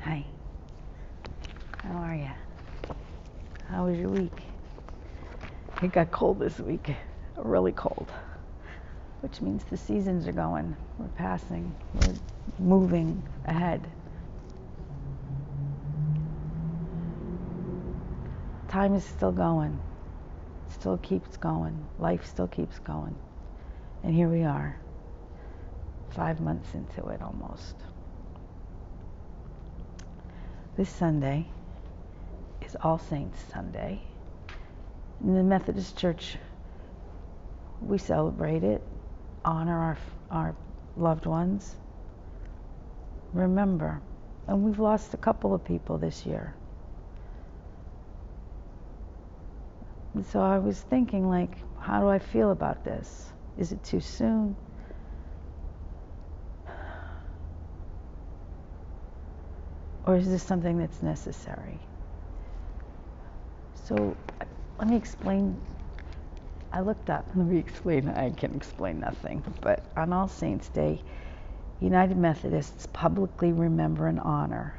Hi. How are you? How was your week? It got cold this week, really cold, which means the seasons are going. We're passing. We're moving ahead. Time is still going. It still keeps going. Life still keeps going. And here we are, 5 months into it almost. This Sunday is All Saints Sunday. In the Methodist Church, we celebrate it, honor our loved ones, remember. And we've lost a couple of people this year. And so I was thinking, like, how do I feel about this? Is it too soon? Or is this something that's necessary? So let me explain. I looked up. I can explain nothing. But on All Saints Day, United Methodists publicly remember and honor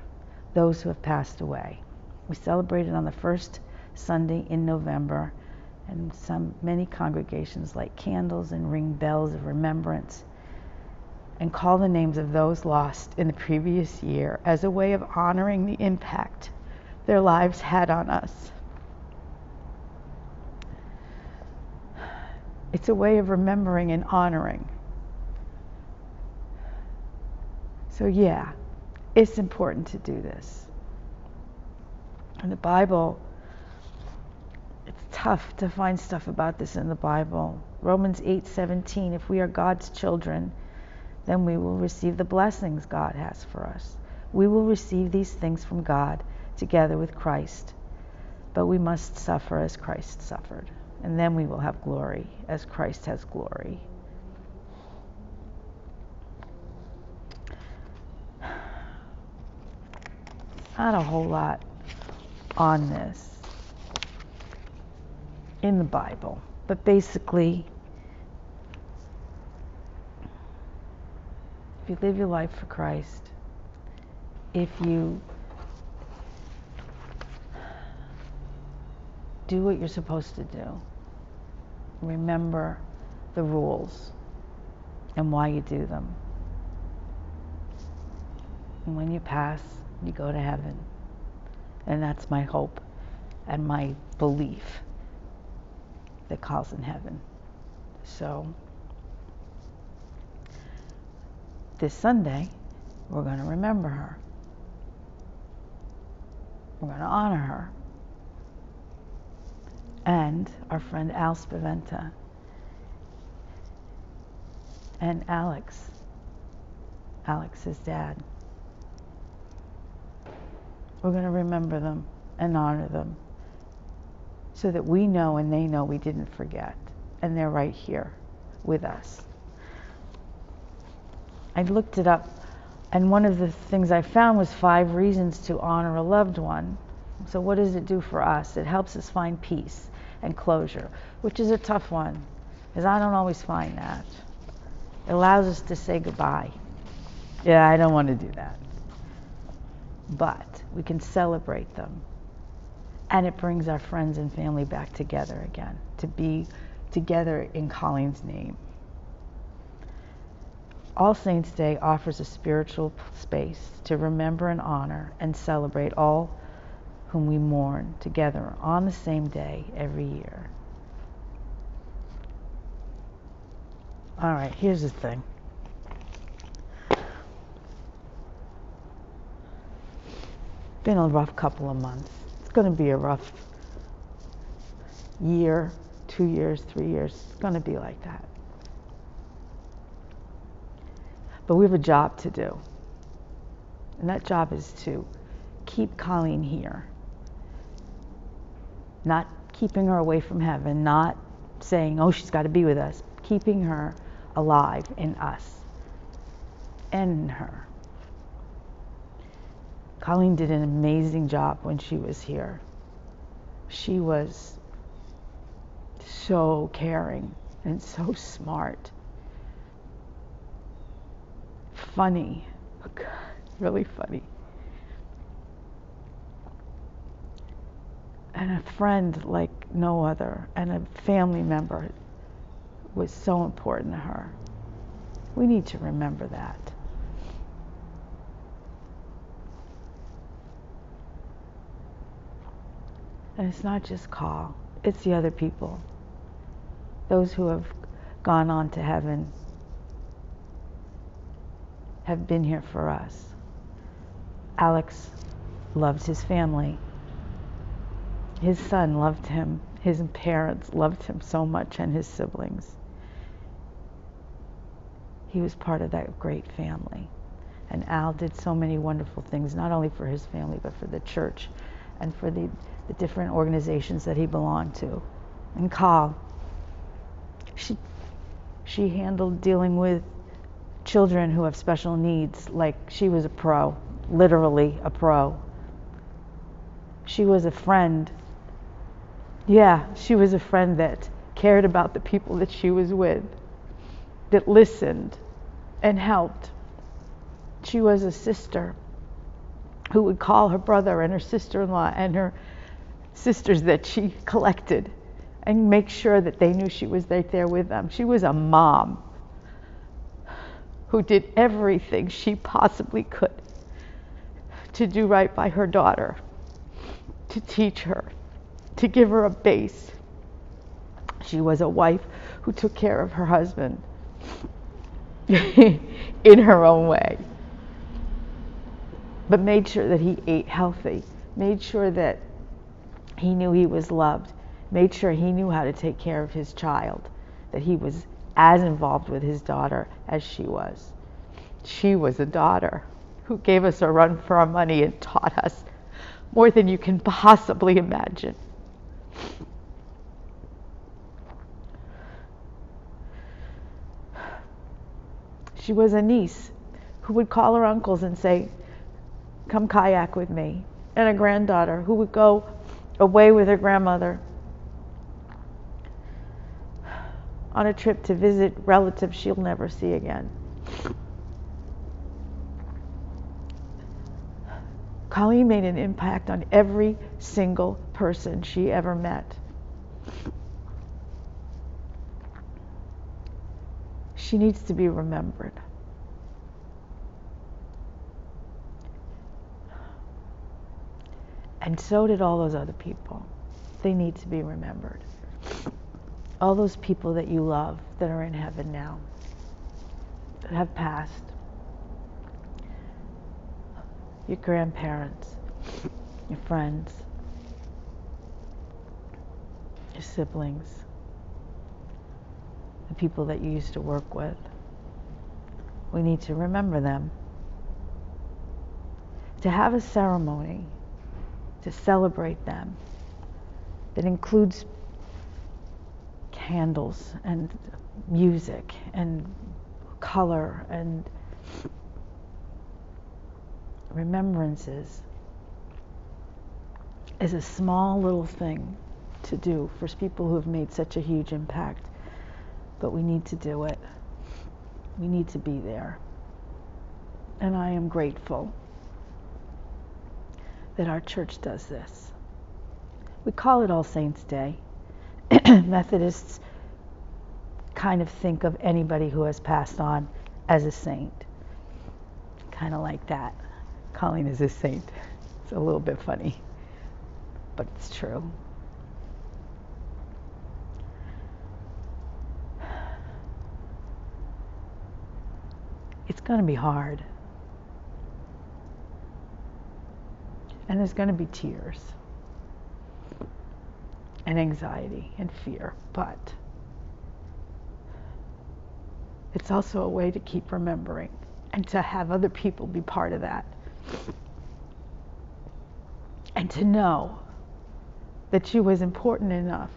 those who have passed away. We celebrate it on the first Sunday in November, and many congregations light candles and ring bells of remembrance and call the names of those lost in the previous year as a way of honoring the impact their lives had on us. It's a way of remembering and honoring. So yeah, it's important to do this. In the Bible, it's tough to find stuff about this in the Bible. Romans 8:17, if we are God's children, then we will receive the blessings God has for us. We will receive these things from God together with Christ. But we must suffer as Christ suffered. And then we will have glory as Christ has glory. Not a whole lot on this in the Bible. But basically, if you live your life for Christ, if you do what you're supposed to do, remember the rules and why you do them. And when you pass, you go to heaven. And that's my hope and my belief that Coll's in heaven. So this Sunday, we're going to remember her. We're going to honor her. And our friend Al Spaventa and Alex's dad. We're going to remember them and honor them so that we know and they know we didn't forget. And they're right here with us. I looked it up, and one of the things I found was 5 reasons to honor a loved one. So what does it do for us? It helps us find peace and closure, which is a tough one, because I don't always find that. It allows us to say goodbye. Yeah, I don't want to do that. But we can celebrate them. And it brings our friends and family back together again, to be together in Colleen's name. All Saints Day offers a spiritual space to remember and honor and celebrate all whom we mourn together on the same day every year. All right, here's the thing. Been a rough couple of months. It's going to be a rough year, 2 years, 3 years. It's going to be like that. But we have a job to do. And that job is to keep Colleen here. Not keeping her away from heaven, not saying, oh, she's got to be with us. Keeping her alive in us and in her. Colleen did an amazing job when she was here. She was so caring and so smart. Funny, really funny. and a friend like no other, and a family member was so important to her. We need to remember that. And it's not just Coll, it's the other people. Those who have gone on to heaven have been here for us. Alex loved his family. His son loved him. His parents loved him so much, and his siblings. He was part of that great family. And Al did so many wonderful things, not only for his family, but for the church and for the different organizations that he belonged to. And Coll, she handled dealing with children who have special needs like she was a pro, literally a pro. She was a friend. Yeah, she was a friend that cared about the people that she was with, that listened and helped. She was a sister who would call her brother and her sister-in-law and her sisters that she collected and make sure that they knew she was right there with them. She was a mom who did everything she possibly could to do right by her daughter, to teach her, to give her a base. She was a wife who took care of her husband in her own way, but made sure that he ate healthy, made sure that he knew he was loved, made sure he knew how to take care of his child, that he was as involved with his daughter as she was. She was a daughter who gave us a run for our money and taught us more than you can possibly imagine. She was a niece who would call her uncles and say, "Come kayak with me," and a granddaughter who would go away with her grandmother on a trip to visit relatives she'll never see again. Colleen made an impact on every single person she ever met. She needs to be remembered. And so did all those other people. They need to be remembered. All those people that you love that are in heaven now, that have passed. Your grandparents, your friends, your siblings, the people that you used to work with. We need to remember them. To have a ceremony to celebrate them that includes candles and music and color and remembrances is a small little thing to do for people who have made such a huge impact. But we need to do it. We need to be there. And I am grateful that our church does this. We call it All Saints' Day. Methodists kind of think of anybody who has passed on as a saint. Kind of like that. Colleen is a saint. It's a little bit funny, but it's true. It's going to be hard. And there's going to be tears and anxiety and fear, but it's also a way to keep remembering and to have other people be part of that. And to know that she was important enough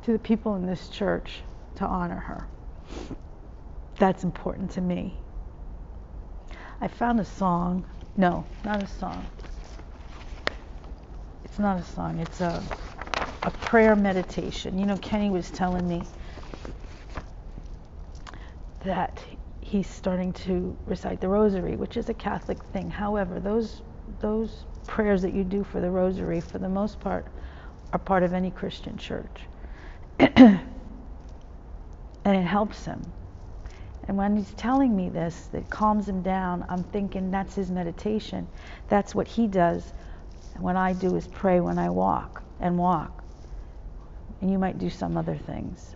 to the people in this church to honor her. That's important to me. I found a song. No, not a song. It's not a song. It's a prayer meditation. You know, Kenny was telling me that he's starting to recite the rosary, which is a Catholic thing. However, those those prayers that you do for the rosary, for the most part, are part of any Christian church. And it helps him. And when he's telling me this, that calms him down, I'm thinking that's his meditation. That's what he does. And what I do is pray when I walk. And you might do some other things.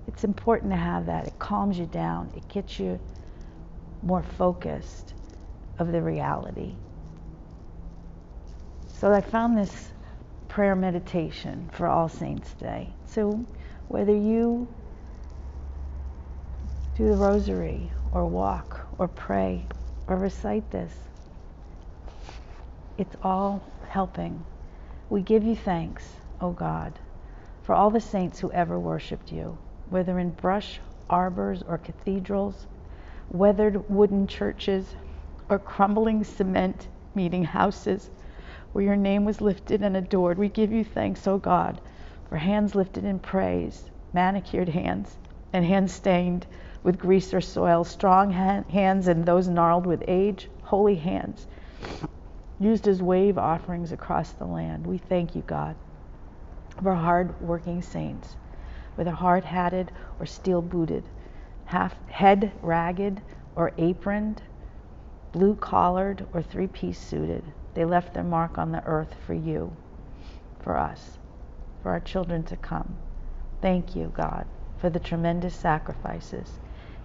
It's important to have that. It calms you down. It gets you more focused of the reality. So I found this prayer meditation for All Saints' Day. So whether you do the rosary or walk or pray or recite this, it's all helping. We give you thanks, O God, for all the saints who ever worshipped you, whether in brush arbors or cathedrals, weathered wooden churches, or crumbling cement meeting houses where your name was lifted and adored. We give you thanks, O God, for hands lifted in praise, manicured hands, and hands stained with grease or soil, strong hands and those gnarled with age, holy hands, used as wave offerings across the land. We thank you, God, for hard-working saints, whether hard-hatted or steel-booted, head ragged or aproned, blue-collared or three-piece suited. They left their mark on the earth for you, for us, for our children to come. Thank you, God, for the tremendous sacrifices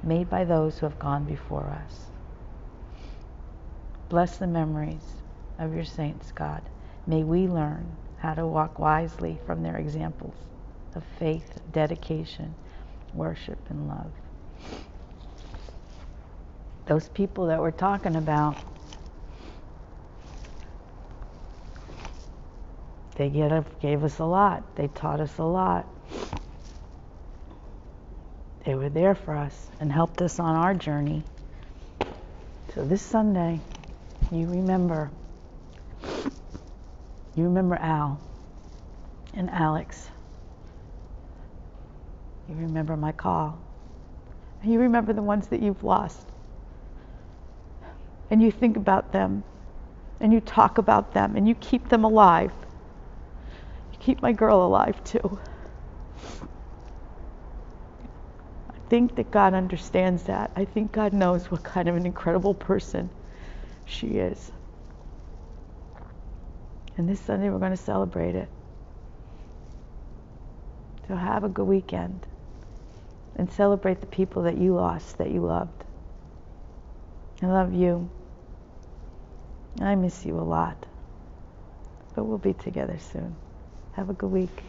made by those who have gone before us. Bless the memories of your saints, God. May we learn how to walk wisely from their examples of faith, dedication, worship, and love. Those people that we're talking about, they gave us a lot. They taught us a lot. They were there for us and helped us on our journey. So this Sunday, you remember Al and Alex. You remember my Coll. And you remember the ones that you've lost. And you think about them. And you talk about them. And you keep them alive. You keep my girl alive too. I think that God understands that. I think God knows what kind of an incredible person she is. And this Sunday we're going to celebrate it. So have a good weekend. And celebrate the people that you lost, that you loved. I love you. I miss you a lot. But we'll be together soon. Have a good week.